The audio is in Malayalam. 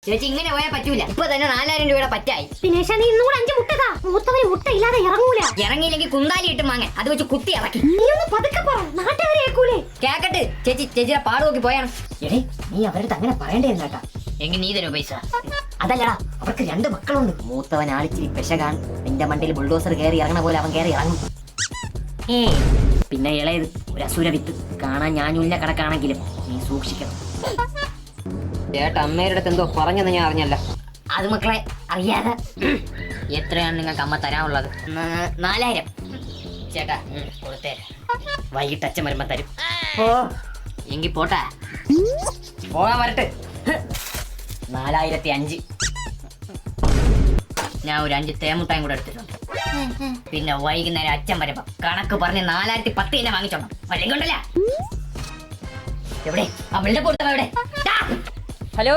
ചേച്ചി ഇങ്ങനെ പോയാൽ പറ്റൂല. ഇപ്പൊ തന്നെ 4000 രൂപയുടെ പറ്റായി. പിന്നെ നീ ഇന്നുകൂടെ 5 മുട്ടതാ. മൂത്തവന് മുട്ട ഇല്ലാതെ ഇറങ്ങൂല. ഇറങ്ങിയില്ലെങ്കിൽ കുന്താലി ഇട്ട് വാങ്ങാൻ, അത് വെച്ച് കുത്തി ഇറക്കി. നീ ഒന്ന് പതുക്കെ പറ, നാട്ടുകാരെ കേൾക്കൂലേ. കേക്കട്ട്. ചേച്ചിയുടെ പാട് നോക്കി പോയാണ്. എടേ, നീ അവരുടെ അങ്ങനെ പറയണ്ടേ എന്നാട്ടാ. എങ്കിൽ നീ തരോ പൈസ? അതല്ലടാ, അവർക്ക് 2 മക്കളുണ്ട്. മൂത്തവൻ ആളിച്ചിരി പെശകാണ്. നിന്റെ മണ്ടിൽ ബുൾഡോസർ കയറി ഇറങ്ങണ പോലെ അവൻ കയറി ഇറങ്ങും. പിന്നെ ഇളയത് ഒരു അസുര വിത്ത്. കാണാൻ ഞാനുല്ല കണക്കാണെങ്കിലും നീ സൂക്ഷിക്കണം. ചേട്ടാ അമ്മയുടെ അടുത്ത് എന്തോ പറഞ്ഞെന്ന് ഞാൻ അറിഞ്ഞല്ല. അത് മക്കളെ അറിയാതെ. എത്രയാണ് നിങ്ങൾക്ക് അമ്മ തരാനുള്ളത്? 4000. ചേട്ടാ കൊടുത്തേരാ. വൈകിട്ട് അച്ഛൻ വരുമ്പോ തരും. ഓ എങ്കി പോട്ടാ, പോകാൻ വരട്ടെ. 4005. ഞാൻ ഒരു 5 തേമുട്ടായും കൂടെ എടുത്തിട്ടുണ്ട്. പിന്നെ വൈകുന്നേരം അച്ഛൻ വരുമ്പോ കണക്ക് പറഞ്ഞ് 4010 തന്നെ വാങ്ങിച്ചോണം. അല്ലെങ്കിൽ ഉണ്ടല്ല. എവിടെ അവളുടെ കൊടുത്തവ എവിടെ? ഹലോ